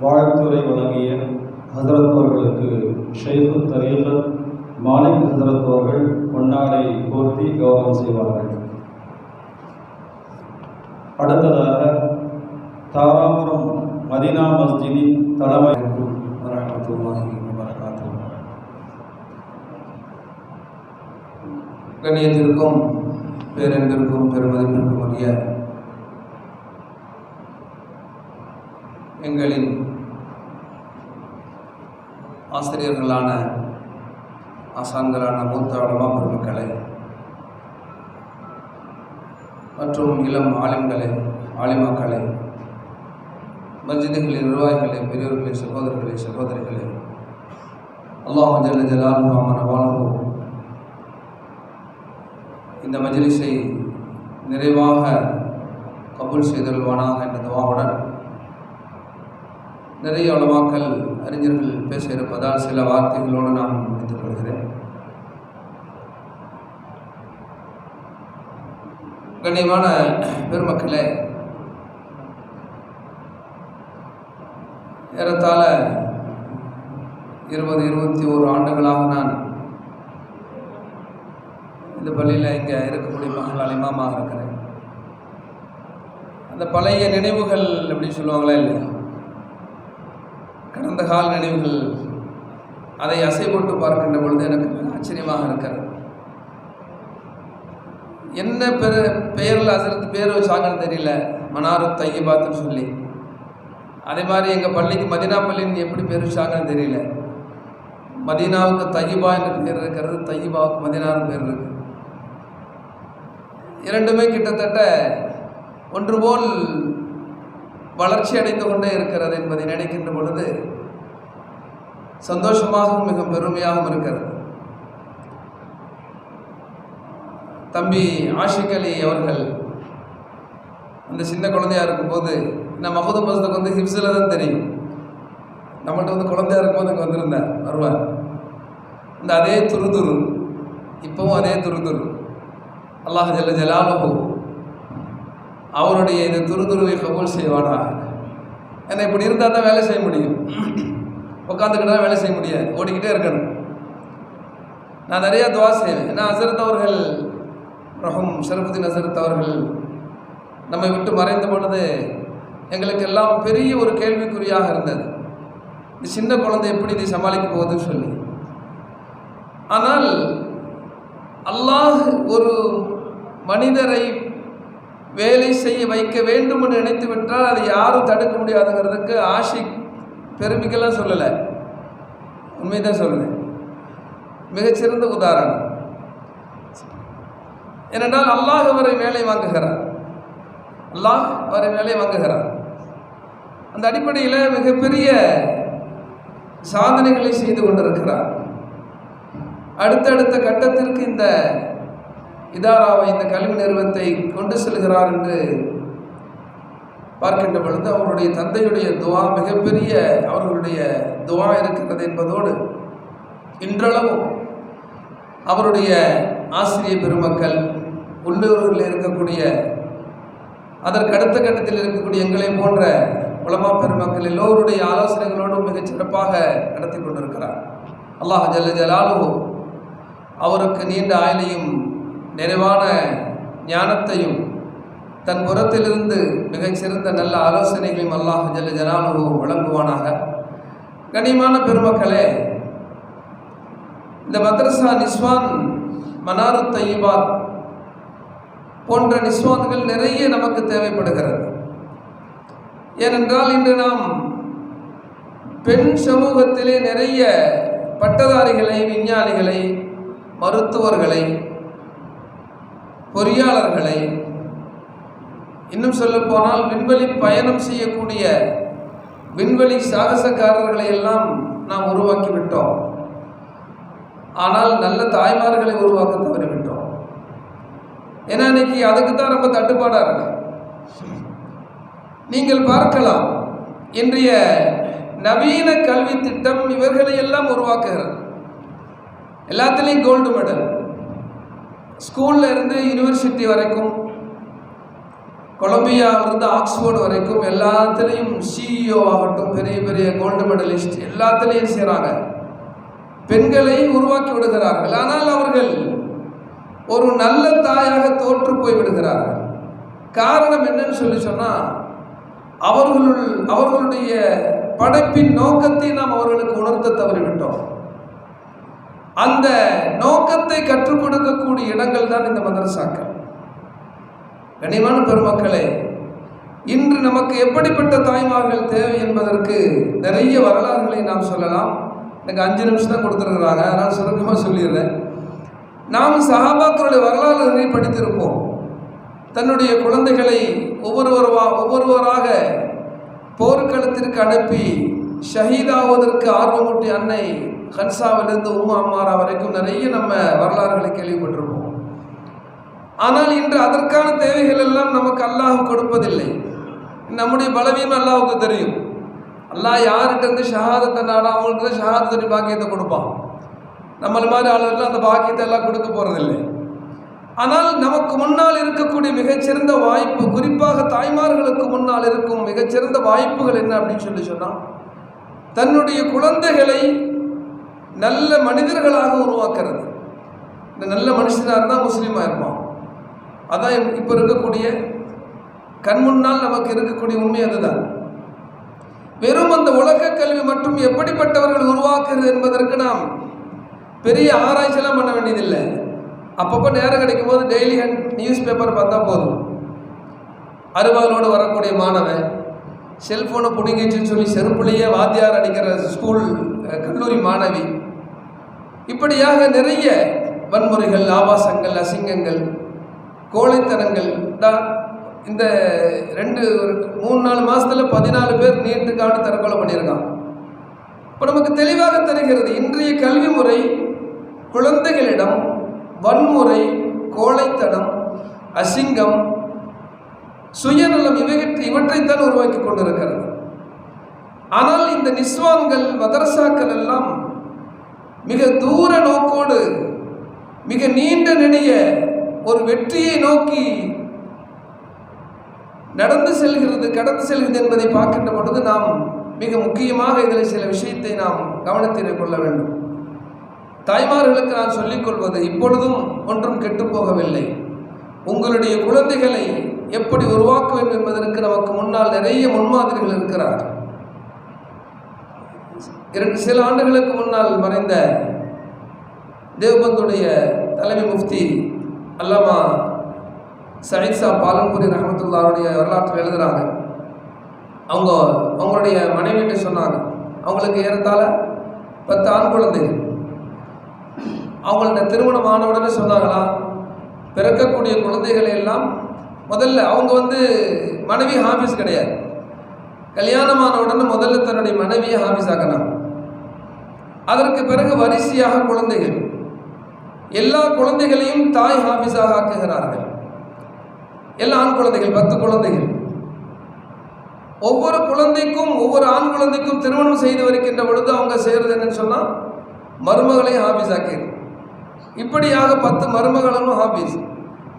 வாழ்த்துறை வழங்கிய ஹசரத் அவர்களுக்கு ஷைഖு தரீகத் மாலிக் ஹசரத் அவர்கள் பொன்னாடை போர்த்தி கௌரவம் செய்வார்கள். அடுத்ததாக தாராபுரம் மதீனா மஸ்ஜிதின் தலைமை வரஹ்மத்துல்லாஹி வபரகாத்துஹு. கண்ணியத்திற்கும் பேரன்பிற்கும் பெருமதிப்பிற்கும் உரிய எங்களின் ஆசிரியர்களான ஆசான்களான மூத்த உலமா பெருமக்களே மற்றும் இளம் ஆலிம்களே, ஆலிமாக்களே, மஸ்ஜிதுகளின் நிர்வாகிகளே, பெரியவர்களே, சகோதரர்களே, சகோதரிகளே, அல்லாஹ் ஜல்ல ஜலாலுஹு அமனவாலுஹு இந்த மஜ்லிஸை நிறைவாக கபூல் செய்தல்வானாக என்ற துஆவுடன் நிறைய உலமாக்கள் அறிஞர்கள் பேச இருப்பதால் சில வார்த்தைகளோடு நான் முடித்துக் கொள்கிறேன். கண்ணியமான பெருமக்களே, ஏறத்தாழ 20-21 ஆண்டுகளாக நான் இந்த பள்ளியில் இங்கே இருக்கக்கூடிய மகள் இமாமாக இருக்கிறேன். அந்த பழைய நினைவுகள் எப்படி சொல்லுவாங்களா இல்லையா, கடந்த கால நினைவுகள், அதை அசை போட்டு பார்க்கின்ற பொழுது எனக்கு ஆச்சரியமாக இருக்கிறது. என்ன பெயரில் ஹசரத் பேர் வச்சாங்கன்னு தெரியல, மனாரு தையிபாத்துன்னு சொல்லி. அதே மாதிரி எங்கள் பள்ளிக்கு மதீனா பள்ளின்னு எப்படி பேர் வச்சாங்கன்னு தெரியல. மதீனாவுக்கு தையிபா என்ற பேர் இருக்கிறது, தையிபாவுக்கு மதீனான்னு பேர் இருக்கு. இரண்டுமே கிட்டத்தட்ட ஒன்றுபோல் வளர்ச்சி அடைந்து கொண்டே இருக்கிறது என்பதை நினைக்கின்ற பொழுது சந்தோஷமாகவும் மிக பெருமையாகவும் இருக்கிறது. தம்பி ஆஷிக் அலி அவர்கள் அந்த சின்ன குழந்தையாக இருக்கும்போது, நான் மஹூது மஸ்துக்கு வந்து ஹிப்ஸில் தான் தெரியும், நம்மள்ட்ட வந்து குழந்தையாக இருக்கும்போது அங்கே வந்திருந்தேன், வருவார். இந்த அதே துருதுரு, இப்போவும் அதே துருதுரு. அல்லாஹ் ஜல்ல ஜலாலுஹு அவருடைய இந்த துருதுருவை கபூல் செய்வானா. ஏன்னா இப்படி இருந்தால் தான் வேலை செய்ய முடியும், உட்காந்துக்கிட்டு தான் வேலை செய்ய முடியாது, ஓடிக்கிட்டே இருக்கணும். நான் நிறையா துவா செய்வேன். ஏன்னா ஹசரத் அவர்கள் ரஹம் ஷரஃபுதீன் ஹசரத் அவர்கள் நம்மை விட்டு மறைந்த பொழுது எங்களுக்கு எல்லாம் பெரிய ஒரு கேள்விக்குறியாக இருந்தது, இந்த சின்ன குழந்தை எப்படி இதை சமாளிக்க போகுதுன்னு சொல்லி. ஆனால் அல்லாஹ் ஒரு மனிதரை வேலை செய்ய வைக்க வேண்டும் என்று நினைத்து விட்டால் அதை யாரும் தடுக்க முடியாதுங்கிறதுக்கு ஆஷிக் பெருமைக்கெல்லாம் சொல்லலை, உண்மைதான் சொல்லுவேன். மிகச்சிறந்த உதாரணம். ஏனென்றால் அல்லாஹ் அவரை வேலை வாங்குகிறார், அல்லாஹ் அவரை வேலை வாங்குகிறார். அந்த அடிப்படையில் மிகப்பெரிய சாதனைகளை செய்து கொண்டிருக்கிறார். அடுத்தடுத்த கட்டத்திற்கு இந்த இதாராவை, இந்த கல்வி நிறுவனத்தை கொண்டு செல்கிறார் என்று பார்க்கின்ற பொழுது அவருடைய தந்தையுடைய துவா, மிகப்பெரிய அவர்களுடைய துவா இருக்கிறது என்பதோடு இன்றளவும் அவருடைய ஆசிரியர் பெருமக்கள், உள்ளூரில் இருக்கக்கூடிய, அதற்கு அடுத்த கட்டத்தில் இருக்கக்கூடிய எங்களை போன்ற உலமா பெருமக்கள் எல்லோருடைய ஆலோசனைகளோடும் மிகச் சிறப்பாக நடத்தி கொண்டிருக்கிறார். அல்லாஹ் ஜல்ல ஜலாலுஹு அவருக்கு நீண்ட ஆயுளையும் நிறைவான ஞானத்தையும் தன் புறத்திலிருந்து மிகச்சிறந்த நல்ல ஆலோசனைகளையும் அல்லாஹ் ஜல்ல ஜலாலுஹு வழங்குவானாக. கண்ணியமான பெருமக்களே, இந்த மദ്രஸா நிஸ்வான், மனாரு தையிபாத் போன்ற நிஸ்வான்கள் நிறைய நமக்கு தேவைப்படுகிறது. ஏனென்றால் இன்று நாம் பெண் சமூகத்திலே நிறைய பட்டதாரிகளை, விஞ்ஞானிகளை, மருத்துவர்களை, பொறியாளர்களை, இன்னும் சொல்ல போனால் விண்வெளி பயணம் செய்யக்கூடிய விண்வெளி சாகசக்காரர்களை எல்லாம் நாம் உருவாக்கிவிட்டோம். ஆனால் நல்ல தாய்மார்களை உருவாக்க தவறிவிட்டோம். ஏன்னா இன்னைக்கு அதுக்கு தான் ரொம்ப தட்டுப்பாடாக இருக்கு. நீங்கள் பார்க்கலாம், இன்றைய நவீன கல்வி திட்டம் இவர்களை எல்லாம் உருவாக்குகிறது. எல்லாத்துலேயும் கோல்டு மெடல், ஸ்கூலில் இருந்து யூனிவர்சிட்டி வரைக்கும் கொலம்பியாவிலிருந்து ஆக்ஸ்போர்டு வரைக்கும் எல்லாத்துலேயும் சிஇஓ ஆகட்டும், பெரிய பெரிய கோல்டு மெடலிஸ்ட் எல்லாத்துலேயும் செய்கிறாங்க. பெண்களை உருவாக்கி விடுகிறார்கள். ஆனால் அவர்கள் ஒரு நல்ல தாயாக தோற்று போய் விடுகிறார்கள். காரணம் என்னன்னு சொன்னால் அவர்களுடைய படைப்பின் நோக்கத்தை நாம் அவர்களுக்கு உணர்த்த தவறிவிட்டோம். அந்த நோக்கத்தை கற்றுக் கொடுக்கக்கூடிய இடங்கள் தான் இந்த மதரசாக்கள். கனிமான பெருமக்களே, இன்று நமக்கு எப்படிப்பட்ட தாய்மார்கள் தேவை என்பதற்கு நிறைய வரலாறுகளை நாம் சொல்லலாம். எனக்கு 5 நிமிஷம் தான் கொடுத்துருக்குறாங்க, அதனால் சுருக்கமாக சொல்லிடுறேன். நாம் சஹாபாக்களுடைய வரலாறுகளை படித்திருப்போம். தன்னுடைய குழந்தைகளை ஒவ்வொருவராக போர்க்களத்திற்கு அனுப்பி ஷஹீதாவதற்கு ஆர்வமூட்டி அன்னை ஹன்சாவிலிருந்து உம்மு அம்மாரா வரைக்கும் நிறைய நம்ம வரலாறுகளை கேள்விப்பட்டிருப்போம். ஆனால் இன்று அதற்கான தேவைகள் எல்லாம் நமக்கு அல்லாஹ் கொடுப்பதில்லை. நம்முடைய பலவீனம் அல்லாஹ்வுக்கு தெரியும். அல்லாஹ் யார்கிட்ட இருந்து ஷஹாதத்தை நாடா அவங்களுக்கு தான் ஷஹாதத்துடைய பாக்கியத்தை கொடுப்பான். நம்மள மாதிரி ஆளுநர்கள் அந்த பாக்கியத்தை எல்லாம் கொடுக்க போகிறதில்லை. ஆனால் நமக்கு முன்னால் இருக்கக்கூடிய மிகச்சிறந்த வாய்ப்பு, குறிப்பாக தாய்மார்களுக்கு முன்னால் இருக்கும் மிகச்சிறந்த வாய்ப்புகள் என்ன அப்படின்னு சொன்னால், தன்னுடைய குழந்தைகளை நல்ல மனிதர்களாக உருவாக்குறது. இந்த நல்ல மனுஷனாக இருந்தால் முஸ்லீமாக இருப்பான். அதான் இப்போ இருக்கக்கூடிய கண் முன்னால் நமக்கு இருக்கக்கூடிய உண்மை. அதுதான் வெறும் அந்த உலக கல்வி மட்டும் எப்படிப்பட்டவர்கள் உருவாக்குறது என்பதற்கு நாம் பெரிய ஆராய்ச்சியெல்லாம் பண்ண வேண்டியதில்லை. அப்பப்போ நேரம் கிடைக்கும் போது டெய்லி நியூஸ் பேப்பர் பார்த்தா போதும். அறுபகளோடு வரக்கூடிய மாணவன் செல்ஃபோனை பிடிங்கிச்சுன்னு சொல்லி செருப்புலேயே வாத்தியார் அடிக்கிற ஸ்கூல் கல்லூரி மாணவி, இப்படியாக நிறைய வன்முறைகள், ஆபாசங்கள், அசிங்கங்கள், கோழைத்தனங்கள் தான். இந்த 3-4 மாதத்தில் 14 பேர் நீட்டுக்காக தற்கொலை பண்ணியிருக்கான். இப்போ நமக்கு தெளிவாக தெரிகிறது, இன்றைய கல்வி முறை குழந்தைகளிடம் வன்முறை, கோழைத்தனம், அசிங்கம், சுயநலம் இவற்றைத்தான் உருவாக்கி கொண்டிருக்கிறது. ஆனால் இந்த நிஸ்வான்கள், மதரசாக்கள் எல்லாம் மிக தூர நோக்கோடு, மிக நீண்ட நெடிய ஒரு வெற்றியை நோக்கி கடந்து செல்கிறது என்பதை பார்க்கின்ற பொழுது நாம் மிக முக்கியமாக இதில் சில விஷயத்தை நாம் கவனத்தில் கொள்ள வேண்டும். தாய்மார்களுக்கு நான் சொல்லிக் கொள்வது, இப்பொழுதும் ஒன்றும் கெட்டுப்போகவில்லை. உங்களுடைய குழந்தைகளை எப்படி உருவாக்க வேண்டும் என்பதற்கு நமக்கு முன்னால் நிறைய முன்மாதிரிகள் இருக்கிறார்கள். சில ஆண்டுகளுக்கு முன்னால் மறைந்த தேவபந்துடைய தலைமை முஃப்தி அல்லாமா சயீத் சாப் பாலன்புரி ரஹமத்துல்லாஹுடைய வரலாற்றில் எழுதுகிறாங்க. அவங்களுடைய மனைவிட்டு சொன்னாங்க, அவங்களுக்கு ஏறத்தாழ 10 ஆண் குழந்தைகள். அவங்கள்ட்ட திருமணம் ஆன உடனே சொன்னாங்களாம், பிறக்கக்கூடிய குழந்தைகளை எல்லாம் முதல்ல அவங்க மனைவி ஹாஃபிஸ் கிடையாது, கல்யாணமான உடனே முதல்ல தன்னுடைய மனைவியை ஹாஃபிஸ் ஆக்கணும். அதற்கு பிறகு வரிசையாக குழந்தைகள், எல்லா குழந்தைகளையும் தாய் ஹாஃபிஸாக ஆக்குகிறார்கள். எல்லா ஆண் குழந்தைகள் 10 குழந்தைகள். ஒவ்வொரு குழந்தைக்கும், ஒவ்வொரு ஆண் குழந்தைக்கும் திருமணம் செய்து வருகின்ற பொழுது அவங்க செய்கிறது என்னன்னு சொன்னால், மருமகளையும் ஹாஃபிஸ் ஆக்கிடு. இப்படியாக 10 மருமகளும் ஹாஃபிஸ்,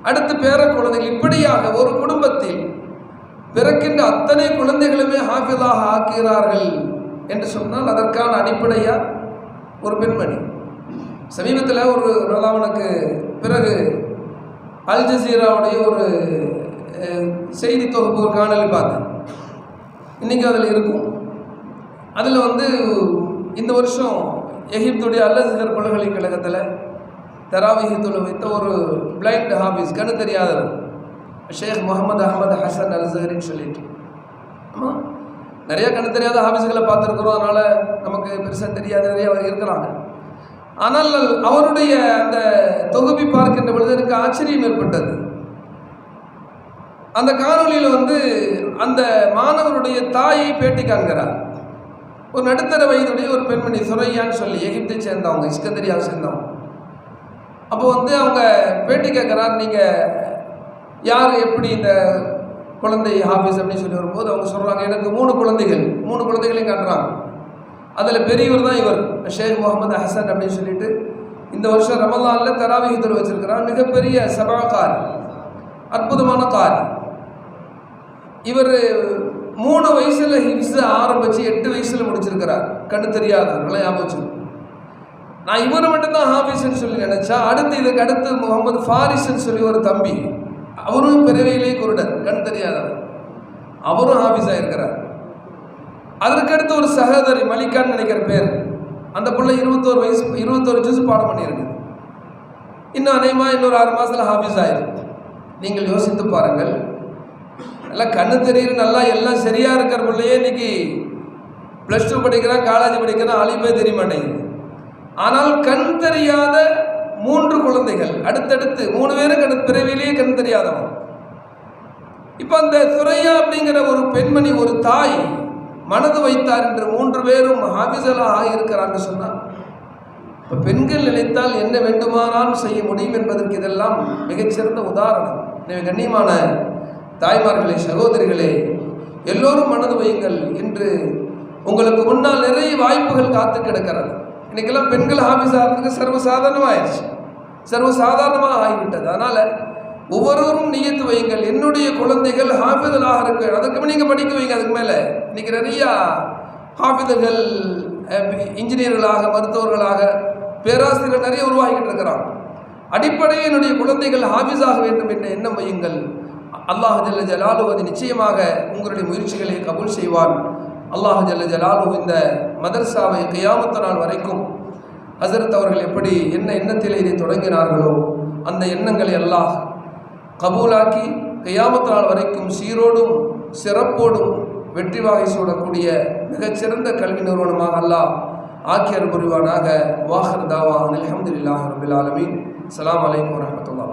அடுத்து பேர குழந்தைகள், இப்படியாக ஒரு குடும்பத்தில் பிறக்கின்ற அத்தனை குழந்தைகளுமே ஹாஃபிஸாக ஆக்குகிறார்கள் என்று சொன்னால் அதற்கான அடிப்படையாக ஒரு பெண்மணி. சமீபத்தில் ஒரு ரமலானுக்கு பிறகு அல் ஜசீராவுடைய ஒரு செய்தி தொகுப்பு ஒரு காணொலி பார்த்தேன். இன்றைக்கி அதில் இருக்கும். அதில் இந்த வருஷம் எகிப்துடைய அல் அஸ்ஹர் பல்கலைக்கழகத்தில் தராவீஹ் தொழு வைத்த ஒரு பிளைண்ட் ஹாஃபிஸ், கண்ணு தெரியாதவர், ஷேக் முகமது அஹமது ஹசன் அல் அஸ்ஹரின்னு சொல்லிட்டு. ஆமாம், நிறையா கண்ணு தெரியாத ஹாஃபிஸ்களை பார்த்துருக்குறோம், அதனால் நமக்கு பெருசாக தெரியாத நிறைய அவர் இருக்கிறாங்க. ஆனால் அவருடைய அந்த தொகுப்பை பார்க்கின்ற பொழுது எனக்கு ஆச்சரியம் ஏற்பட்டது. அந்த காணொலியில் அந்த மாணவருடைய தாயை பேட்டி காண்கிறார். ஒரு நடுத்தர வயதுடைய ஒரு பெண்மணி, சுரையான்னு சொல்லி, எகிப்தை சேர்ந்தவங்க, இஸ்கந்தரியாவை சேர்ந்தவங்க. அப்போ அவங்க பேட்டி கேட்குறார், நீங்கள் யார், எப்படி இந்த குழந்தை ஹாஃபிஸ் அப்படின்னு சொல்லி வரும்போது அவங்க சொல்கிறாங்க, எனக்கு 3 குழந்தைகளையும் காட்டுறாங்க. அதில் பெரியவர் தான் இவர், ஷேக் முகமது ஹசன் அப்படின்னு சொல்லிட்டு. இந்த வருஷம் ரமலானில் தராவீஹ் தொழு வச்சிருக்கிறார். மிகப்பெரிய சபா காரி, அற்புதமான காரி. இவர் 3 வயசுல ஹிஃப்ஸ் ஆரம்பிச்சு 8 வயசுல முடிச்சிருக்கிறார். கண்ணு தெரியாதவர்களாம் ஞாபகம். நான் இவர் மட்டும்தான் ஹாஃபிஸ்ன்னு சொல்லி நினைச்சா, இதுக்கு அடுத்து முகமது ஃபாரிஸ்ன்னு சொல்லி ஒரு தம்பி, அவரும் பிறவியிலே குருடர், கண் தெரியாதவர், அவரும் ஹாஃபிஸாக இருக்கிறார். அதற்கடுத்து ஒரு சகோதரி மலிகான்னு நினைக்கிற பேர், அந்த பிள்ளை 21 ஜூஸ் பாடம் பண்ணியிருக்கு. இன்னும் அநேகமாக இன்னொரு 6 மாதத்தில் ஹாஃபிஸ் ஆயிருக்கு. நீங்கள் யோசித்து பாருங்கள், நல்லா கண்ணு தெரியுற நல்லா எல்லாம் சரியாக இருக்கிற பிள்ளையே இன்னைக்கு +2 படிக்கிறான், காலேஜ் படிக்கிறான், அழிப்பே தெரிய மாட்டேங்குது. ஆனால் கண் தெரியாத 3 குழந்தைகள் அடுத்தடுத்து 3 பேரும் பிறவிலேயே கண் தெரியாதவன். இப்போ அந்த சுரையா அப்படிங்கிற ஒரு பெண்மணி, ஒரு தாய் மனது வைத்தார் என்று 3 பேரும் ஹாஃபிஸலாக ஆகியிருக்கிறான்னு சொன்னார். இப்போ பெண்கள் நினைத்தால் என்ன வேண்டுமானாலும் செய்ய முடியும் என்பதற்கு இதெல்லாம் மிகச்சிறந்த உதாரணம். எனவே கண்ணியமான தாய்மார்களே, சகோதரிகளே, எல்லோரும் மனது வையுங்கள். என்று உங்களுக்கு முன்னால் நிறைய வாய்ப்புகள் காத்து கிடக்கிறது. இன்றைக்கெல்லாம் பெண்கள் ஹாஃபிஸ் ஆகிறதுக்கு சர்வசாதாரணமாக ஆகிவிட்டது. அதனால் ஒவ்வொருவரும் நியத்து வையுங்கள், என்னுடைய குழந்தைகள் ஹாஃபிதலாக இருக்க. அதுக்கு நீங்கள் படிக்க வைங்க. அதுக்கு மேலே இன்றைக்கி நிறையா ஹாஃபிதர்கள் இன்ஜினியர்களாக, மருத்துவர்களாக, பேராசிரியர்கள் நிறைய உருவாகிக்கிட்டு இருக்கிறாங்க. அடிப்படையில் என்னுடைய குழந்தைகள் ஹாஃபிஸாக வேண்டும் என்ற எண்ணம் வையுங்கள். அல்லாஹ் ஜல்ல ஜலாலுஹு அது நிச்சயமாக உங்களுடைய முயற்சிகளை கபூல் செய்வான். அல்லாஹ் ஜல்ல ஜலாலுஹு இந்த மதர்சாவை கியாமத் நாள் வரைக்கும் ஹஸரத் அவர்கள் எப்படி என்ன எண்ணத்தில் இதை தொடங்கினார்களோ அந்த எண்ணங்களை அல்லாஹ் கபூலாக்கி கியாமத் நாள் வரைக்கும் சீரோடும் சிறப்போடும் வெற்றி வாகை சூடக்கூடிய மிகச்சிறந்த கல்வி நிறுவனமாக அல்லாஹ் ஆக்கியர் புரிவானாக. வாஹிர் தாவா அல்ஹம்துலில்லாஹி ரப்பில் ஆலமீன். அஸ்ஸலாமு அலைக்கும் வரஹ்மத்துல்லாஹ்.